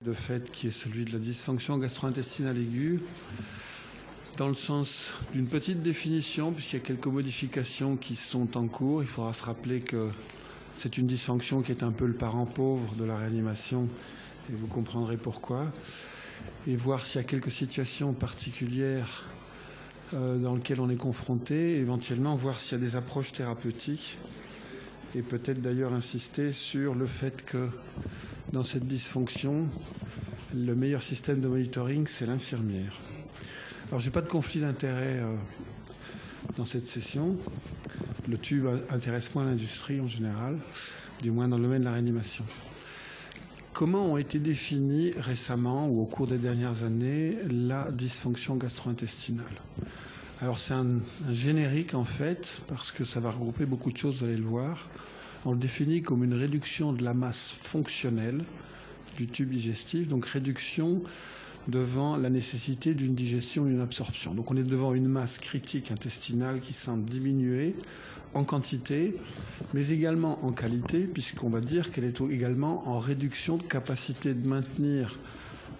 de fait qui est celui de la dysfonction gastro-intestinale aiguë, dans le sens d'une petite définition, puisqu'il y a quelques modifications qui sont en cours. Il faudra se rappeler que c'est une dysfonction qui est un peu le parent pauvre de la réanimation, et vous comprendrez pourquoi, et voir s'il y a quelques situations particulières dans lesquelles on est confronté, et éventuellement voir s'il y a des approches thérapeutiques, et peut-être d'ailleurs insister sur le fait que dans cette dysfonction, le meilleur système de monitoring, c'est l'infirmière. Alors, je n'ai pas de conflit d'intérêt dans cette session. Le tube intéresse moins l'industrie en général, du moins dans le domaine de la réanimation. Comment ont été définies récemment ou au cours des dernières années la dysfonction gastro-intestinale? Alors, c'est un générique en fait, parce que ça va regrouper beaucoup de choses, vous allez le voir. On le définit comme une réduction de la masse fonctionnelle du tube digestif, donc réduction devant la nécessité d'une digestion et d'une absorption. Donc on est devant une masse critique intestinale qui semble diminuer en quantité, mais également en qualité, puisqu'on va dire qu'elle est également en réduction de capacité de maintenir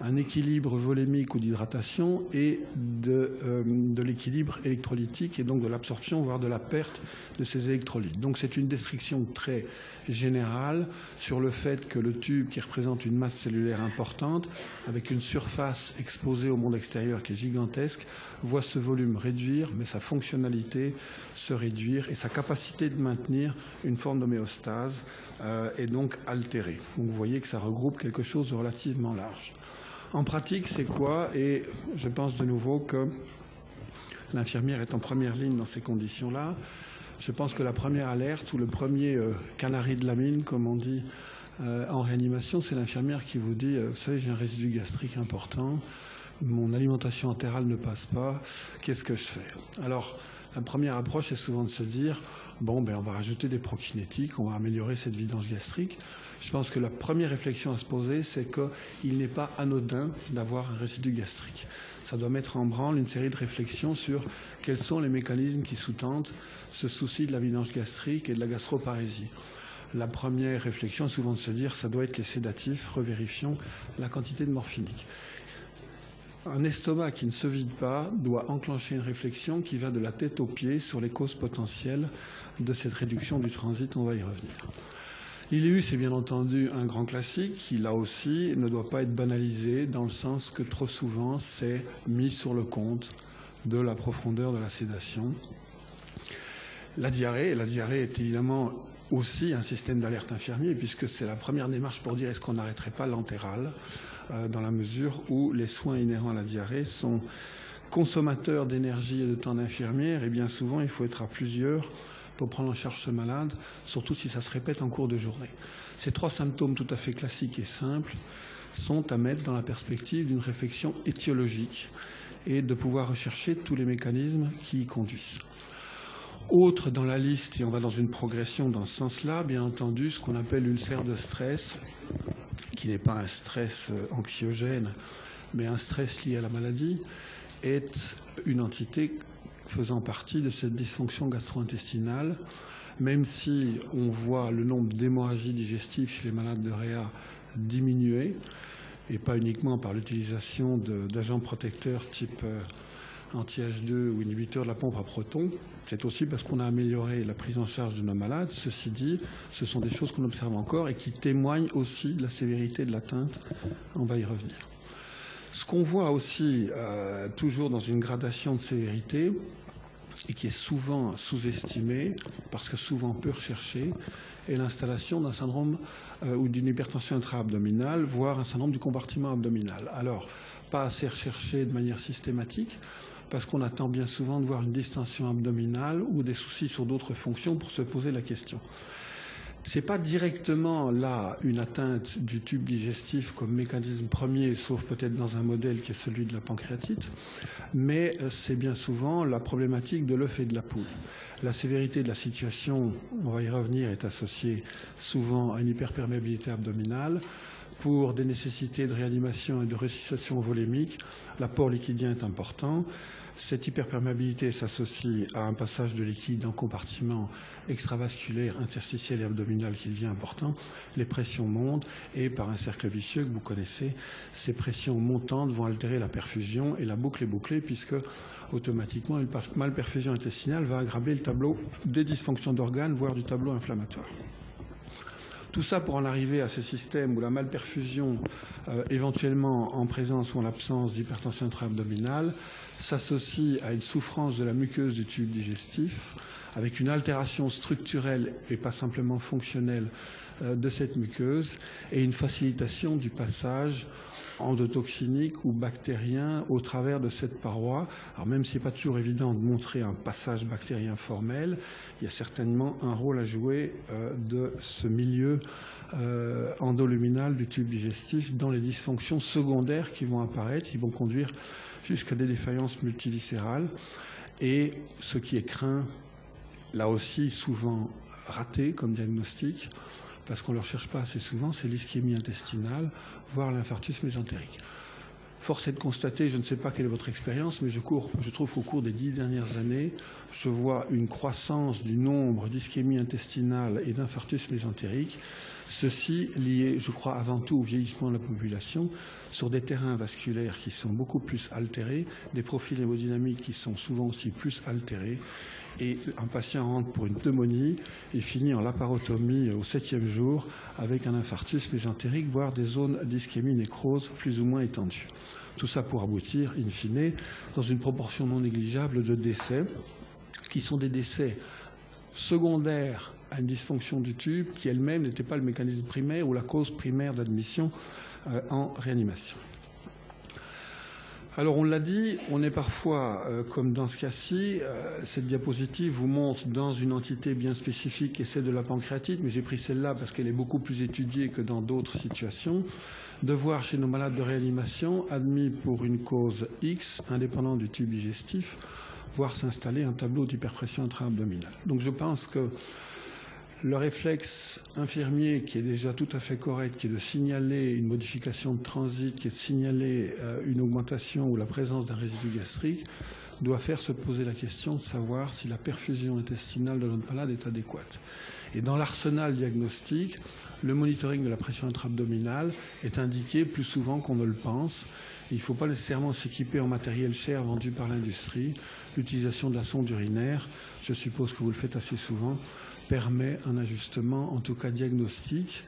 un équilibre volémique ou d'hydratation et de l'équilibre électrolytique et donc de l'absorption, voire de la perte de ces électrolytes. Donc c'est une description très générale sur le fait que le tube, qui représente une masse cellulaire importante, avec une surface exposée au monde extérieur qui est gigantesque, voit ce volume réduire, mais sa fonctionnalité se réduire et sa capacité de maintenir une forme d'homéostase est donc altérée. Donc vous voyez que ça regroupe quelque chose de relativement large. En pratique, c'est quoi? Et je pense de nouveau que l'infirmière est en première ligne dans ces conditions-là. Je pense que la première alerte ou le premier canari de la mine, comme on dit en réanimation, c'est l'infirmière qui vous dit « Vous savez, j'ai un résidu gastrique important, mon alimentation entérale ne passe pas, qu'est-ce que je fais ?» Alors, la première approche est souvent de se dire « Bon, ben, on va rajouter des prokinétiques, on va améliorer cette vidange gastrique. » Je pense que la première réflexion à se poser, c'est qu'il n'est pas anodin d'avoir un résidu gastrique. Ça doit mettre en branle une série de réflexions sur quels sont les mécanismes qui sous-tendent ce souci de la vidange gastrique et de la gastroparésie. La première réflexion est souvent de se dire ça doit être les sédatifs, revérifions la quantité de morphinique. Un estomac qui ne se vide pas doit enclencher une réflexion qui va de la tête aux pieds sur les causes potentielles de cette réduction du transit, on va y revenir. L'ILU, c'est bien entendu un grand classique qui, là aussi, ne doit pas être banalisé dans le sens que trop souvent, c'est mis sur le compte de la profondeur de la sédation. La diarrhée est évidemment aussi un système d'alerte infirmier puisque c'est la première démarche pour dire est-ce qu'on n'arrêterait pas l'entéral dans la mesure où les soins inhérents à la diarrhée sont consommateurs d'énergie et de temps d'infirmière et bien souvent, il faut être à plusieurs pour prendre en charge ce malade, surtout si ça se répète en cours de journée. Ces trois symptômes tout à fait classiques et simples sont à mettre dans la perspective d'une réflexion étiologique et de pouvoir rechercher tous les mécanismes qui y conduisent. Autre dans la liste, et on va dans une progression dans ce sens-là, bien entendu, ce qu'on appelle l'ulcère de stress, qui n'est pas un stress anxiogène, mais un stress lié à la maladie, est une entité faisant partie de cette dysfonction gastro-intestinale, même si on voit le nombre d'hémorragies digestives chez les malades de réa diminuer, et pas uniquement par l'utilisation d'agents protecteurs type anti-H2 ou inhibiteurs de la pompe à protons, c'est aussi parce qu'on a amélioré la prise en charge de nos malades. Ceci dit, ce sont des choses qu'on observe encore et qui témoignent aussi de la sévérité de l'atteinte. On va y revenir. Ce qu'on voit aussi, toujours dans une gradation de sévérité, et qui est souvent sous-estimé, parce que souvent peu recherché, est l'installation d'un syndrome ou d'une hypertension intra-abdominale, voire un syndrome du compartiment abdominal. Alors, pas assez recherché de manière systématique, parce qu'on attend bien souvent de voir une distension abdominale ou des soucis sur d'autres fonctions pour se poser la question. Ce n'est pas directement là une atteinte du tube digestif comme mécanisme premier, sauf peut-être dans un modèle qui est celui de la pancréatite, mais c'est bien souvent la problématique de l'œuf et de la poule. La sévérité de la situation, on va y revenir, est associée souvent à une hyperperméabilité abdominale, pour des nécessités de réanimation et de resuscitation volémique, l'apport liquidien est important. Cette hyperperméabilité s'associe à un passage de liquide en compartiment extravasculaire, interstitiel et abdominal qui devient important. Les pressions montent et par un cercle vicieux que vous connaissez, ces pressions montantes vont altérer la perfusion et la boucle est bouclée puisque automatiquement une malperfusion intestinale va aggraver le tableau des dysfonctions d'organes, voire du tableau inflammatoire. Tout ça pour en arriver à ce système où la malperfusion, éventuellement en présence ou en l'absence d'hypertension intra-abdominale, s'associe à une souffrance de la muqueuse du tube digestif, avec une altération structurelle et pas simplement fonctionnelle de cette muqueuse, et une facilitation du passage endotoxinique ou bactérien au travers de cette paroi. Alors même si ce n'est pas toujours évident de montrer un passage bactérien formel, il y a certainement un rôle à jouer de ce milieu endoluminal du tube digestif dans les dysfonctions secondaires qui vont apparaître, qui vont conduire jusqu'à des défaillances multiviscérales. Et ce qui est craint, là aussi souvent raté comme diagnostic, parce qu'on ne le recherche pas assez souvent, c'est l'ischémie intestinale, voire l'infarctus mésentérique. Force est de constater, je ne sais pas quelle est votre expérience, mais je trouve qu'au cours des 10 dernières années, je vois une croissance du nombre d'ischémies inestinales et d'infarctus mésentérique, ceci lié, je crois, avant tout au vieillissement de la population, sur des terrains vasculaires qui sont beaucoup plus altérés, des profils hémodynamiques qui sont souvent aussi plus altérés, et un patient rentre pour une pneumonie et finit en laparotomie au 7e jour avec un infarctus mésentérique, voire des zones d'ischémie nécrose plus ou moins étendues. Tout ça pour aboutir, in fine, dans une proportion non négligeable de décès, qui sont des décès secondaires à une dysfonction du tube, qui elle-même n'était pas le mécanisme primaire ou la cause primaire d'admission en réanimation. Alors on l'a dit, on est parfois, comme dans ce cas-ci, cette diapositive vous montre dans une entité bien spécifique et celle de la pancréatite, mais j'ai pris celle-là parce qu'elle est beaucoup plus étudiée que dans d'autres situations, de voir chez nos malades de réanimation, admis pour une cause X, indépendante du tube digestif, voir s'installer un tableau d'hyperpression intra-abdominale. Donc je pense que le réflexe infirmier, qui est déjà tout à fait correct, qui est de signaler une modification de transit, qui est de signaler une augmentation ou la présence d'un résidu gastrique, doit faire se poser la question de savoir si la perfusion intestinale de notre malade est adéquate. Et dans l'arsenal diagnostique, le monitoring de la pression intra-abdominale est indiqué plus souvent qu'on ne le pense. Il ne faut pas nécessairement s'équiper en matériel cher vendu par l'industrie. L'utilisation de la sonde urinaire, je suppose que vous le faites assez souvent, permet un ajustement, en tout cas diagnostique.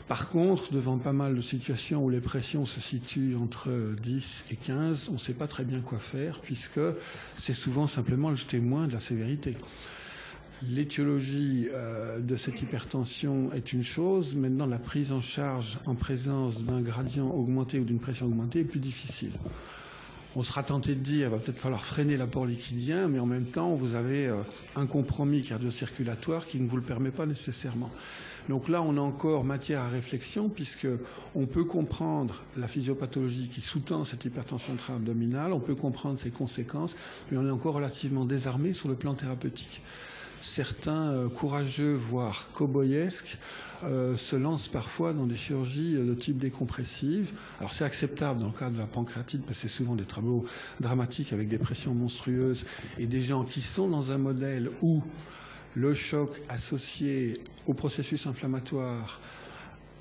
Par contre, devant pas mal de situations où les pressions se situent entre 10 et 15, on ne sait pas très bien quoi faire, puisque c'est souvent simplement le témoin de la sévérité. L'étiologie de cette hypertension est une chose, maintenant la prise en charge en présence d'un gradient augmenté ou d'une pression augmentée est plus difficile. On sera tenté de dire qu'il va peut-être falloir freiner l'apport liquidien, mais en même temps, vous avez un compromis cardio-circulatoire qui ne vous le permet pas nécessairement. Donc là, on a encore matière à réflexion, puisqu'on peut comprendre la physiopathologie qui sous-tend cette hypertension intra-abdominale, on peut comprendre ses conséquences, mais on est encore relativement désarmé sur le plan thérapeutique. Certains courageux, voire cowboyesques, se lancent parfois dans des chirurgies de type décompressive. Alors c'est acceptable dans le cas de la pancréatite, parce que c'est souvent des tableaux dramatiques avec des pressions monstrueuses et des gens qui sont dans un modèle où le choc associé au processus inflammatoire,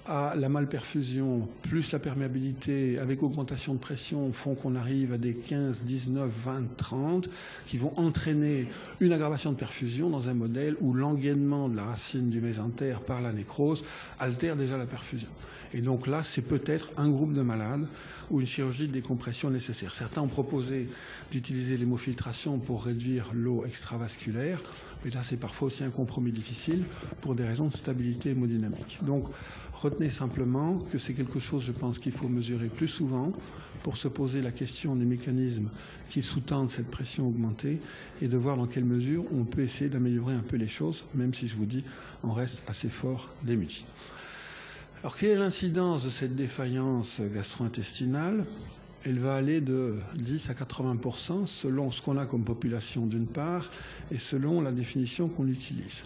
à la malperfusion, plus la perméabilité, avec augmentation de pression, font qu'on arrive à des 15, 19, 20, 30, qui vont entraîner une aggravation de perfusion dans un modèle où l'engainement de la racine du mésentère par la nécrose altère déjà la perfusion. Et donc là, c'est peut-être un groupe de malades où une chirurgie de décompression est nécessaire. Certains ont proposé d'utiliser l'hémofiltration pour réduire l'eau extravasculaire, mais là, c'est parfois aussi un compromis difficile pour des raisons de stabilité hémodynamique. Donc, retenez simplement que c'est quelque chose, je pense, qu'il faut mesurer plus souvent pour se poser la question des mécanismes qui sous-tendent cette pression augmentée et de voir dans quelle mesure on peut essayer d'améliorer un peu les choses, même si, je vous dis, on reste assez fort démuni. Alors, quelle est l'incidence de cette défaillance gastro-intestinale? Elle va aller de 10 à 80% selon ce qu'on a comme population d'une part et selon la définition qu'on utilise.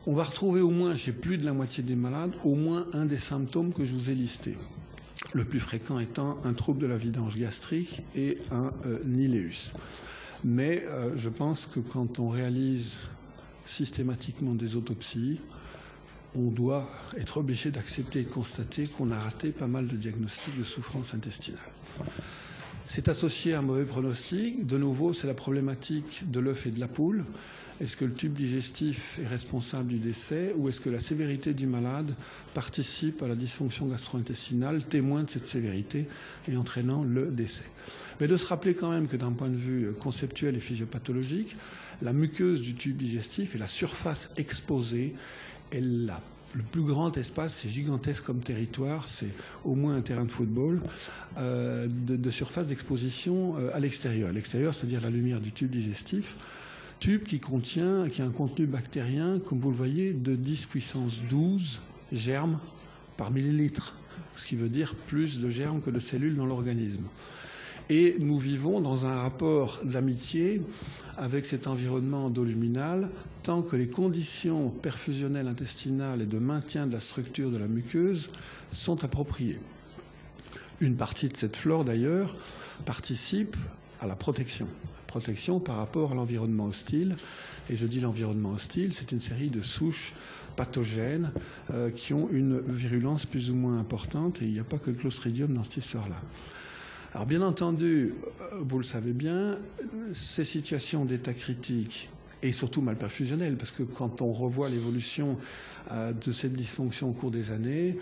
On va retrouver au moins, chez plus de la moitié des malades, au moins un des symptômes que je vous ai listés. le plus fréquent étant un trouble de la vidange gastrique et un iléus. Mais je pense que quand on réalise systématiquement des autopsies, on doit être obligé d'accepter et de constater qu'on a raté pas mal de diagnostics de souffrance intestinale. C'est associé à un mauvais pronostic. De nouveau, c'est la problématique de l'œuf et de la poule. Est-ce que le tube digestif est responsable du décès ou est-ce que la sévérité du malade participe à la dysfonction gastro-intestinale, témoin de cette sévérité et entraînant le décès? Mais de se rappeler quand même que d'un point de vue conceptuel et physiopathologique, la muqueuse du tube digestif est la surface exposée et le plus grand espace, c'est gigantesque comme territoire, c'est au moins un terrain de football, de surface d'exposition à l'extérieur. L'extérieur, c'est-à-dire la lumière du tube digestif, tube qui a un contenu bactérien, comme vous le voyez, de 10 puissance 12 germes par millilitre, ce qui veut dire plus de germes que de cellules dans l'organisme. Et nous vivons dans un rapport d'amitié avec cet environnement endoluminal tant que les conditions perfusionnelles intestinales et de maintien de la structure de la muqueuse sont appropriées. Une partie de cette flore, d'ailleurs, participe à la protection. Protection par rapport à l'environnement hostile. Et je dis l'environnement hostile, c'est une série de souches pathogènes qui ont une virulence plus ou moins importante. Et il n'y a pas que le Clostridium dans cette histoire-là. Alors bien entendu, vous le savez bien, ces situations d'état critique et surtout mal perfusionnelles, parce que quand on revoit l'évolution de cette dysfonction au cours des années,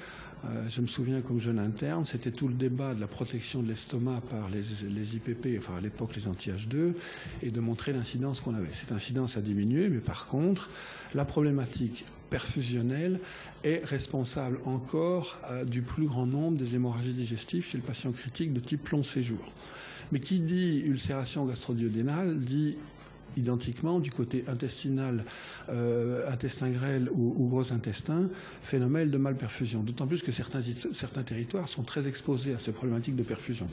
je me souviens comme jeune interne, c'était tout le débat de la protection de l'estomac par les IPP, enfin à l'époque les anti-H2, et de montrer l'incidence qu'on avait. Cette incidence a diminué, mais par contre, la problématique perfusionnelle est responsable encore du plus grand nombre des hémorragies digestives chez le patient critique de type long séjour. Mais qui dit ulcération gastro-duodénale dit identiquement du côté intestinal, intestin grêle ou gros intestin, phénomène de malperfusion. D'autant plus que certains territoires sont très exposés à ces problématiques de perfusion.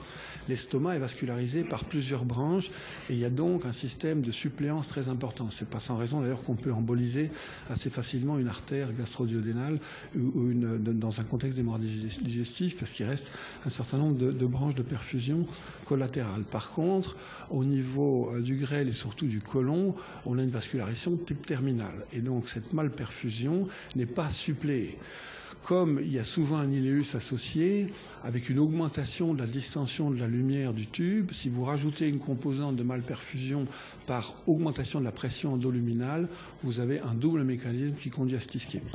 L'estomac est vascularisé par plusieurs branches et il y a donc un système de suppléance très important. C'est pas sans raison d'ailleurs qu'on peut emboliser assez facilement une artère gastro-duodénale ou dans un contexte d'hémorragie digestive parce qu'il reste un certain nombre de branches de perfusion collatérales. Par contre, au niveau du grêle et surtout du côlon, on a une vascularisation type terminale. Et donc, cette malperfusion n'est pas suppléée. Comme il y a souvent un iléus associé, avec une augmentation de la distension de la lumière du tube, si vous rajoutez une composante de malperfusion par augmentation de la pression endoluminale, vous avez un double mécanisme qui conduit à cette ischémie.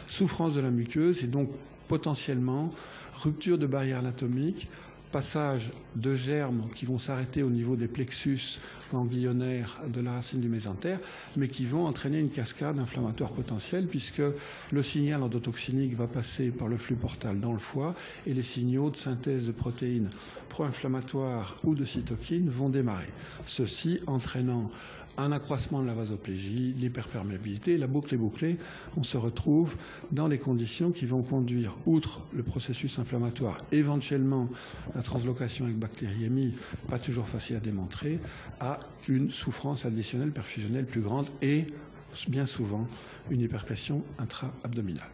Souffrance de la muqueuse et donc potentiellement rupture de barrière anatomique, passage de germes qui vont s'arrêter au niveau des plexus ganglionnaires de la racine du mésentère, mais qui vont entraîner une cascade inflammatoire potentielle puisque le signal endotoxinique va passer par le flux portal dans le foie et les signaux de synthèse de protéines pro-inflammatoires ou de cytokines vont démarrer. Ceci entraînant un accroissement de la vasoplégie, l'hyperperméabilité, la boucle est bouclée, on se retrouve dans les conditions qui vont conduire, outre le processus inflammatoire, éventuellement la translocation avec bactériémie, pas toujours facile à démontrer, à une souffrance additionnelle perfusionnelle plus grande et, bien souvent, une hyperpression intra-abdominale.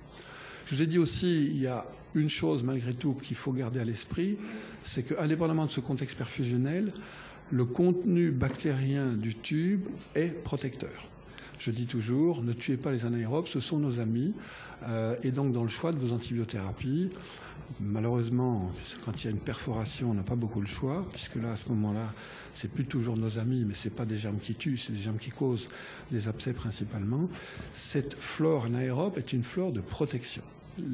Je vous ai dit aussi, il y a une chose malgré tout qu'il faut garder à l'esprit, c'est qu'indépendamment de ce contexte perfusionnel, le contenu bactérien du tube est protecteur. Je dis toujours, ne tuez pas les anaérobes, ce sont nos amis. Et donc, dans le choix de vos antibiothérapies, malheureusement, quand il y a une perforation, on n'a pas beaucoup le choix, puisque là, à ce moment-là, c'est plus toujours nos amis, mais ce n'est pas des germes qui tuent, c'est des germes qui causent des abcès principalement. Cette flore anaérobe est une flore de protection.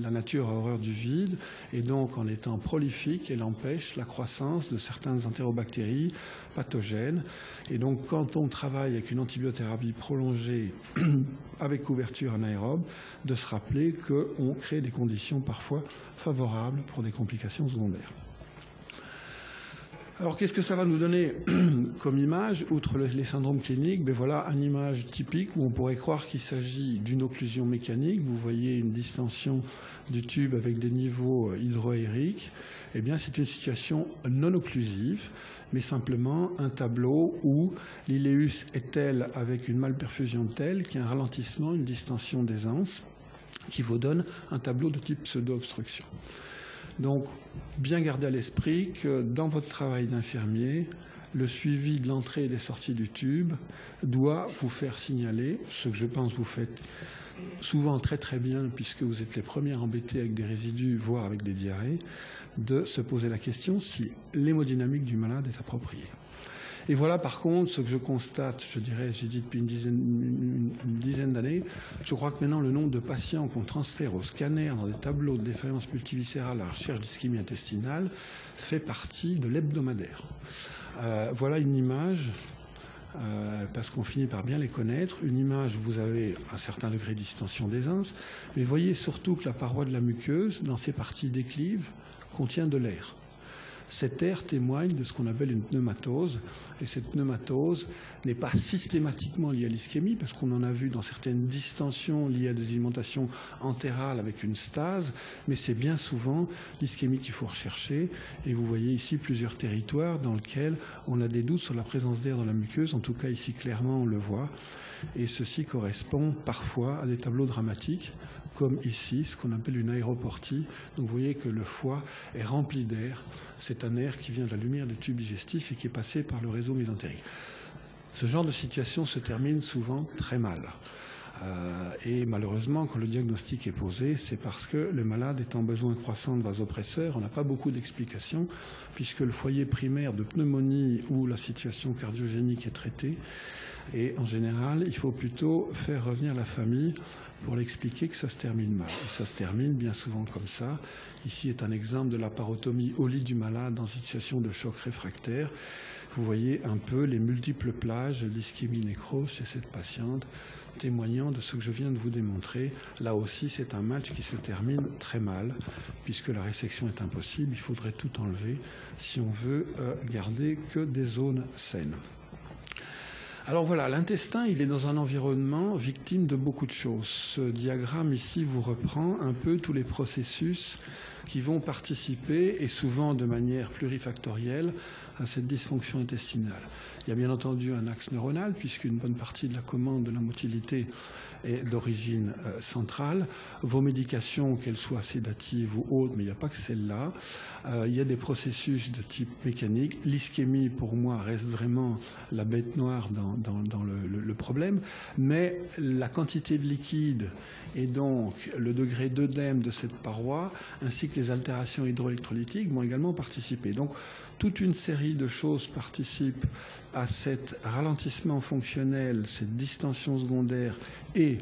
La nature a horreur du vide et donc en étant prolifique, elle empêche la croissance de certaines entérobactéries pathogènes. Et donc quand on travaille avec une antibiothérapie prolongée avec couverture anaérobe, de se rappeler qu'on crée des conditions parfois favorables pour des complications secondaires. Alors, qu'est-ce que ça va nous donner comme image, outre les syndromes cliniques? Ben voilà, une image typique où on pourrait croire qu'il s'agit d'une occlusion mécanique. Vous voyez une distension du tube avec des niveaux hydroaériques. Eh bien, c'est une situation non occlusive, mais simplement un tableau où l'iléus est tel avec une malperfusion telle qu'il y a un ralentissement, une distension des anses, qui vous donne un tableau de type pseudo-obstruction. Donc, bien garder à l'esprit que dans votre travail d'infirmier, le suivi de l'entrée et des sorties du tube doit vous faire signaler, ce que je pense vous faites souvent très très bien, puisque vous êtes les premiers embêtés avec des résidus, voire avec des diarrhées, de se poser la question si l'hémodynamique du malade est appropriée. Et voilà, par contre, ce que je constate, je dirais, j'ai dit depuis une dizaine d'années, je crois que maintenant le nombre de patients qu'on transfère au scanner dans des tableaux de défaillance multiviscérale à la recherche d'ischémie intestinale fait partie de l'hebdomadaire. Voilà une image, parce qu'on finit par bien les connaître, une image où vous avez un certain degré de distension d'aisance, mais voyez surtout que la paroi de la muqueuse, dans ses parties déclives, contient de l'air. Cet air témoigne de ce qu'on appelle une pneumatose, et cette pneumatose n'est pas systématiquement liée à l'ischémie, parce qu'on en a vu dans certaines distensions liées à des alimentations entérales avec une stase, mais c'est bien souvent l'ischémie qu'il faut rechercher, et vous voyez ici plusieurs territoires dans lesquels on a des doutes sur la présence d'air dans la muqueuse, en tout cas ici clairement on le voit, et ceci correspond parfois à des tableaux dramatiques, comme ici, ce qu'on appelle une aéroportie. Donc vous voyez que le foie est rempli d'air. C'est un air qui vient de la lumière du tube digestif et qui est passé par le réseau mésentérique. Ce genre de situation se termine souvent très mal. Et malheureusement, quand le diagnostic est posé, c'est parce que le malade est en besoin croissant de vasopresseurs. On n'a pas beaucoup d'explications, puisque le foyer primaire de pneumonie ou la situation cardiogénique est traitée. Et en général, il faut plutôt faire revenir la famille pour l'expliquer que ça se termine mal. Et ça se termine bien souvent comme ça. Ici est un exemple de la parotomie au lit du malade dans une situation de choc réfractaire. Vous voyez un peu les multiples plages d'ischémie nécrose chez cette patiente, témoignant de ce que je viens de vous démontrer. Là aussi, c'est un match qui se termine très mal, puisque la résection est impossible. Il faudrait tout enlever si on veut garder que des zones saines. Alors voilà, l'intestin, il est dans un environnement victime de beaucoup de choses. Ce diagramme ici vous reprend un peu tous les processus qui vont participer, et souvent de manière plurifactorielle, à cette dysfonction intestinale. Il y a bien entendu un axe neuronal, puisqu'une bonne partie de la commande de la motilité est d'origine centrale. Vos médications, qu'elles soient sédatives ou autres, mais il n'y a pas que celles-là. Il y a des processus de type mécanique. L'ischémie, pour moi, reste vraiment la bête noire dans le problème, mais la quantité de liquide et donc le degré d'œdème de cette paroi, ainsi que les altérations hydroélectrolytiques vont également participer. Donc, toute une série de choses participent à cet ralentissement fonctionnel, cette distension secondaire et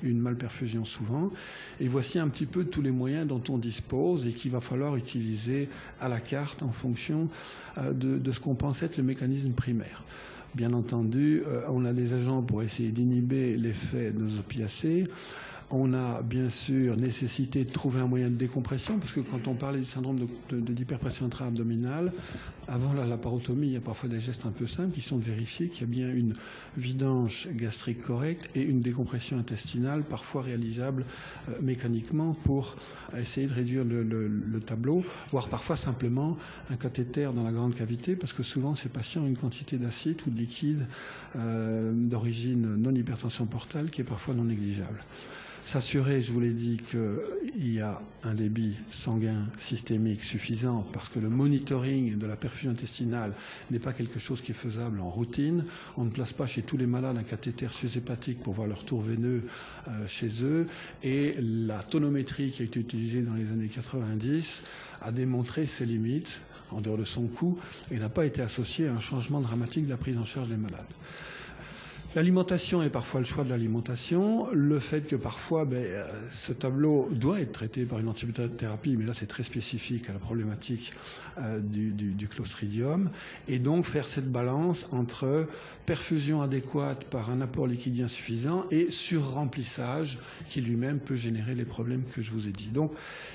une malperfusion souvent. Et voici un petit peu tous les moyens dont on dispose et qu'il va falloir utiliser à la carte en fonction de ce qu'on pense être le mécanisme primaire. Bien entendu, on a des agents pour essayer d'inhiber l'effet de nos opiacés. On a bien sûr nécessité de trouver un moyen de décompression, parce que quand on parlait du syndrome d'hyperpression intra-abdominale, avant la laparotomie, il y a parfois des gestes un peu simples qui sont de vérifier qu'il y a bien une vidange gastrique correcte et une décompression intestinale, parfois réalisable mécaniquement pour essayer de réduire le tableau, voire parfois simplement un cathéter dans la grande cavité, parce que souvent ces patients ont une quantité d'acide ou de liquide d'origine non-hypertension portale qui est parfois non négligeable. S'assurer, je vous l'ai dit, qu'il y a un débit sanguin systémique suffisant, parce que le monitoring de la perfusion intestinale n'est pas quelque chose qui est faisable en routine. On ne place pas chez tous les malades un cathéter sus-hépatique pour voir leur tour veineux chez eux. Et la tonométrie qui a été utilisée dans les années 90 a démontré ses limites, en dehors de son coût, et n'a pas été associée à un changement dramatique de la prise en charge des malades. L'alimentation est parfois le choix de l'alimentation. Le fait que parfois, ce tableau doit être traité par une antibiothérapie, mais là c'est très spécifique à la problématique du Clostridium. Et donc faire cette balance entre perfusion adéquate par un apport liquidien suffisant et surremplissage qui lui-même peut générer les problèmes que je vous ai dit. Donc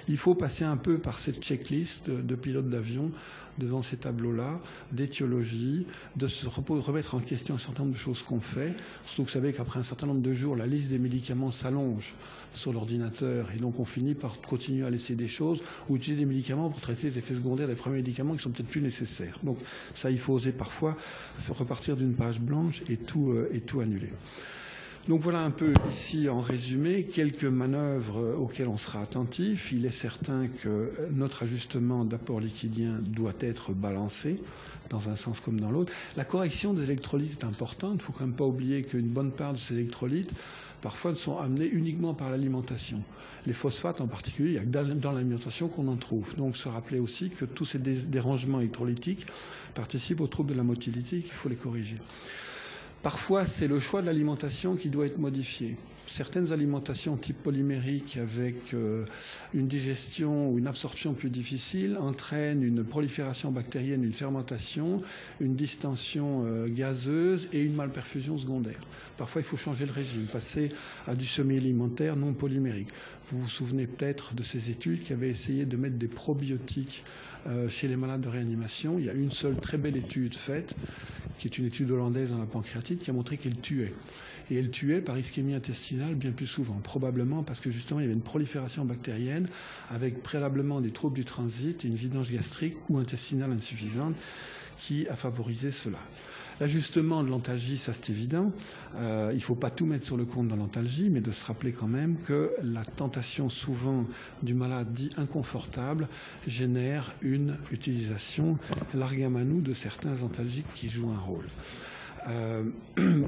il faut passer un peu par cette checklist de pilote d'avion devant ces tableaux-là, d'étiologie, de se remettre en question un certain nombre de choses qu'on fait. Surtout que vous savez qu'après un certain nombre de jours, la liste des médicaments s'allonge sur l'ordinateur et donc on finit par continuer à laisser des choses ou utiliser des médicaments pour traiter les effets secondaires des premiers médicaments qui sont peut-être plus nécessaires. Donc ça, il faut oser parfois repartir d'une page blanche et tout annuler. Donc voilà un peu ici en résumé quelques manœuvres auxquelles on sera attentif. Il est certain que notre ajustement d'apport liquidien doit être balancé dans un sens comme dans l'autre. La correction des électrolytes est importante. Il ne faut quand même pas oublier qu'une bonne part de ces électrolytes parfois ne sont amenés uniquement par l'alimentation. Les phosphates en particulier, il n'y a que dans l'alimentation qu'on en trouve. Donc se rappeler aussi que tous ces dérangements électrolytiques participent aux troubles de la motilité et qu'il faut les corriger. Parfois, c'est le choix de l'alimentation qui doit être modifié. Certaines alimentations type polymérique avec une digestion ou une absorption plus difficile entraînent une prolifération bactérienne, une fermentation, une distension gazeuse et une malperfusion secondaire. Parfois, il faut changer le régime, passer à du semi-alimentaire non polymérique. Vous vous souvenez peut-être de ces études qui avaient essayé de mettre des probiotiques chez les malades de réanimation. Il y a une seule très belle étude faite, qui est une étude hollandaise dans la pancréatite, qui a montré qu'elle tuait. Et elle tuait par ischémie intestinale bien plus souvent, probablement parce que justement il y avait une prolifération bactérienne avec préalablement des troubles du transit et une vidange gastrique ou intestinale insuffisante qui a favorisé cela. L'ajustement de l'antalgie, ça c'est évident. Il ne faut pas tout mettre sur le compte dans l'antalgie, mais de se rappeler quand même que la tentation souvent du malade dit inconfortable génère une utilisation largamanou de certains antalgiques qui jouent un rôle.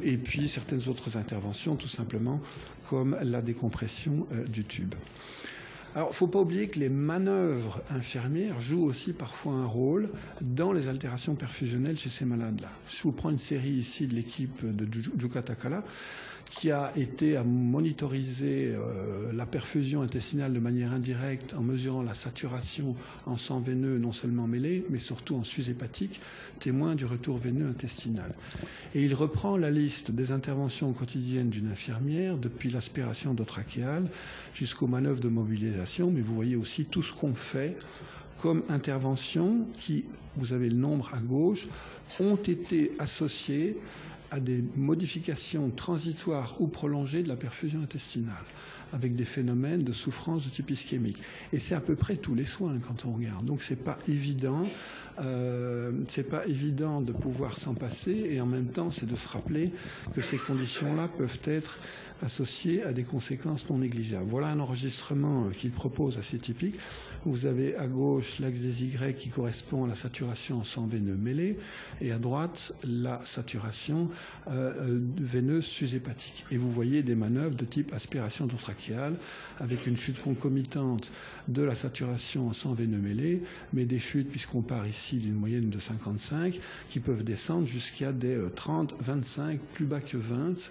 Et puis certaines autres interventions, tout simplement, comme la décompression du tube. Alors, il ne faut pas oublier que les manœuvres infirmières jouent aussi parfois un rôle dans les altérations perfusionnelles chez ces malades-là. Je vous prends une série ici de l'équipe de Juka Takala qui a été à monitoriser la perfusion intestinale de manière indirecte en mesurant la saturation en sang veineux non seulement mêlé, mais surtout en suze hépatique, témoin du retour veineux intestinal. Et il reprend la liste des interventions quotidiennes d'une infirmière, depuis l'aspiration trachéale jusqu'aux manœuvres de mobilisation, mais vous voyez aussi tout ce qu'on fait comme interventions qui, vous avez le nombre à gauche, ont été associées à des modifications transitoires ou prolongées de la perfusion intestinale, avec des phénomènes de souffrance de type ischémique. Et c'est à peu près tous les soins quand on regarde. Donc c'est pas évident de pouvoir s'en passer, et en même temps c'est de se rappeler que ces conditions-là peuvent être associées à des conséquences non négligeables. Voilà un enregistrement qu'il propose assez typique. Vous avez à gauche l'axe des Y qui correspond à la saturation en sang veineux mêlé, et à droite la saturation veineuse sushépatique. Et vous voyez des manœuvres de type aspiration trachéale avec une chute concomitante de la saturation en sang veineux mêlé, mais des chutes, puisqu'on part ici d'une moyenne de 55, qui peuvent descendre jusqu'à des 30, 25, plus bas que 20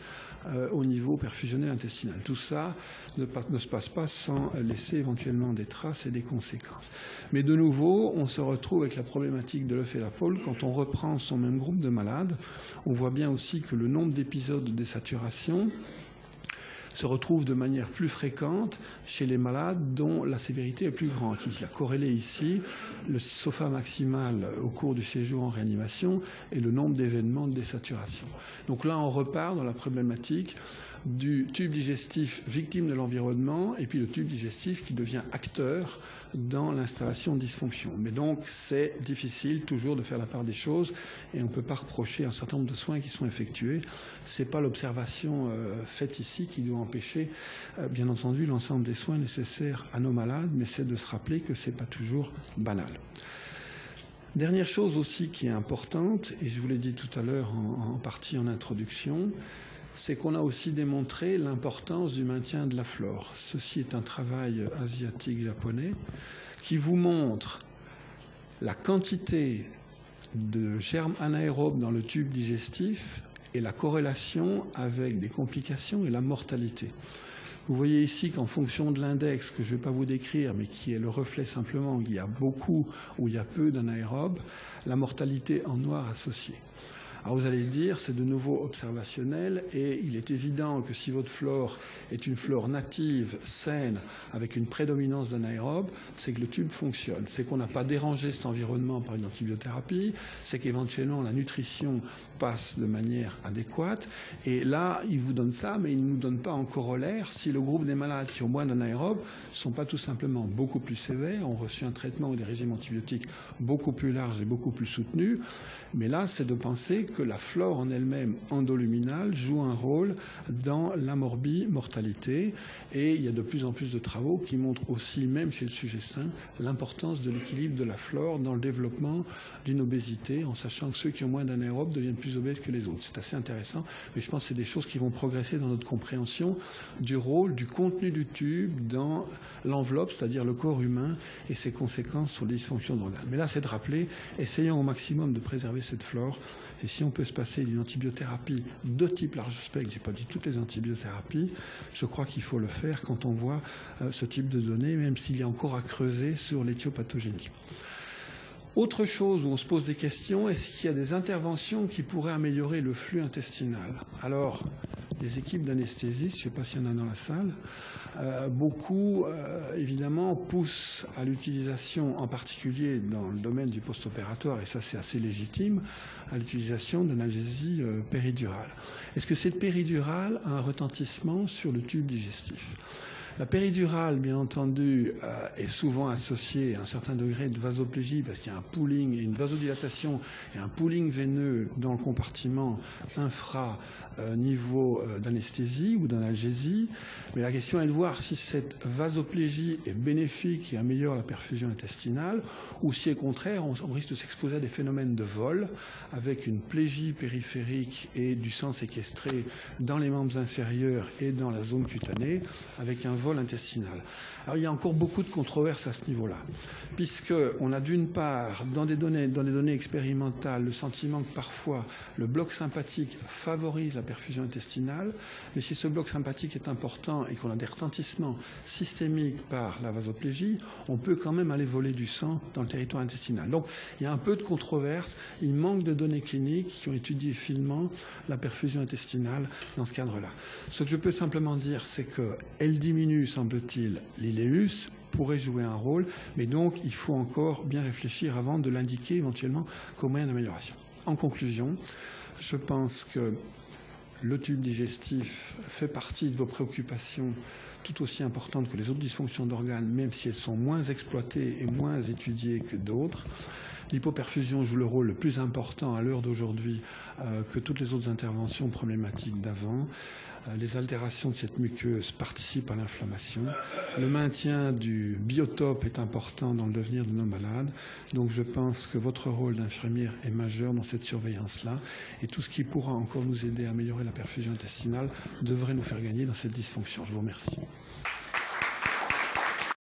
au niveau perfusionnel intestinal. Tout ça ne se passe pas sans laisser éventuellement des traces et des conséquences. Mais de nouveau, on se retrouve avec la problématique de l'œuf et la poule. Quand on reprend son même groupe de malades, on voit bien aussi que le nombre d'épisodes de désaturation se retrouve de manière plus fréquente chez les malades dont la sévérité est plus grande. Il a corrélé ici le SOFA maximal au cours du séjour en réanimation et le nombre d'événements de désaturation. Donc là, on repart dans la problématique du tube digestif victime de l'environnement et puis le tube digestif qui devient acteur dans l'installation de dysfonction. Mais donc, c'est difficile toujours de faire la part des choses et on ne peut pas reprocher un certain nombre de soins qui sont effectués. Ce n'est pas l'observation faite ici qui doit empêcher, bien entendu, l'ensemble des soins nécessaires à nos malades, mais c'est de se rappeler que ce n'est pas toujours banal. Dernière chose aussi qui est importante, et je vous l'ai dit tout à l'heure en partie en introduction, c'est qu'on a aussi démontré l'importance du maintien de la flore. Ceci est un travail asiatique-japonais qui vous montre la quantité de germes anaérobes dans le tube digestif et la corrélation avec des complications et la mortalité. Vous voyez ici qu'en fonction de l'index, que je ne vais pas vous décrire, mais qui est le reflet simplement, il y a beaucoup ou il y a peu d'anaérobes, la mortalité en noir associée. Alors vous allez dire, c'est de nouveau observationnel et il est évident que si votre flore est une flore native, saine, avec une prédominance d'anaérobes, c'est que le tube fonctionne. C'est qu'on n'a pas dérangé cet environnement par une antibiothérapie, c'est qu'éventuellement la nutrition passe de manière adéquate. Et là, il vous donne ça, mais il ne nous donne pas en corollaire si le groupe des malades qui ont moins d'anaérobes ne sont pas tout simplement beaucoup plus sévères, ont reçu un traitement ou des régimes antibiotiques beaucoup plus larges et beaucoup plus soutenus. Mais là, c'est de penser que la flore en elle-même endoluminale joue un rôle dans la mortalité. Et il y a de plus en plus de travaux qui montrent aussi, même chez le sujet sain, l'importance de l'équilibre de la flore dans le développement d'une obésité, en sachant que ceux qui ont moins d'anaérobes deviennent plus obèses que les autres. C'est assez intéressant, mais je pense que c'est des choses qui vont progresser dans notre compréhension du rôle, du contenu du tube dans l'enveloppe, c'est-à-dire le corps humain et ses conséquences sur les dysfonctions d'organes. Mais là, c'est de rappeler, essayons au maximum de préserver cette flore. Et si on peut se passer d'une antibiothérapie de type large spectre, je n'ai pas dit toutes les antibiothérapies, je crois qu'il faut le faire quand on voit ce type de données, même s'il y a encore à creuser sur l'éthiopathogénie. Autre chose où on se pose des questions, est-ce qu'il y a des interventions qui pourraient améliorer le flux intestinal? Alors, les équipes d'anesthésistes, je ne sais pas s'il y en a dans la salle, beaucoup, évidemment, poussent à l'utilisation, en particulier dans le domaine du post-opératoire, et ça c'est assez légitime, à l'utilisation d'analgésie péridurale. Est-ce que cette péridurale a un retentissement sur le tube digestif? La péridurale, bien entendu, est souvent associée à un certain degré de vasoplégie parce qu'il y a un pooling et une vasodilatation et un pooling veineux dans le compartiment infra-niveau d'anesthésie ou d'analgésie. Mais la question est de voir si cette vasoplégie est bénéfique et améliore la perfusion intestinale ou si, au contraire, on risque de s'exposer à des phénomènes de vol avec une plégie périphérique et du sang séquestré dans les membres inférieurs et dans la zone cutanée avec un vol intestinal. Alors il y a encore beaucoup de controverses à ce niveau-là, puisqu'on a d'une part, dans des données expérimentales, le sentiment que parfois le bloc sympathique favorise la perfusion intestinale, mais si ce bloc sympathique est important et qu'on a des retentissements systémiques par la vasoplégie, on peut quand même aller voler du sang dans le territoire intestinal. Donc il y a un peu de controverse, il manque de données cliniques qui ont étudié finement la perfusion intestinale dans ce cadre-là. Ce que je peux simplement dire, c'est qu'elle diminue, semble-t-il, l'iléus, pourrait jouer un rôle, mais donc il faut encore bien réfléchir avant de l'indiquer éventuellement comme moyen d'amélioration. En conclusion, je pense que le tube digestif fait partie de vos préoccupations tout aussi importantes que les autres dysfonctions d'organes, même si elles sont moins exploitées et moins étudiées que d'autres. L'hypoperfusion joue le rôle le plus important à l'heure d'aujourd'hui que toutes les autres interventions problématiques d'avant. Les altérations de cette muqueuse participent à l'inflammation. Le maintien du biotope est important dans le devenir de nos malades. Donc je pense que votre rôle d'infirmière est majeur dans cette surveillance-là. Et tout ce qui pourra encore nous aider à améliorer la perfusion intestinale devrait nous faire gagner dans cette dysfonction. Je vous remercie.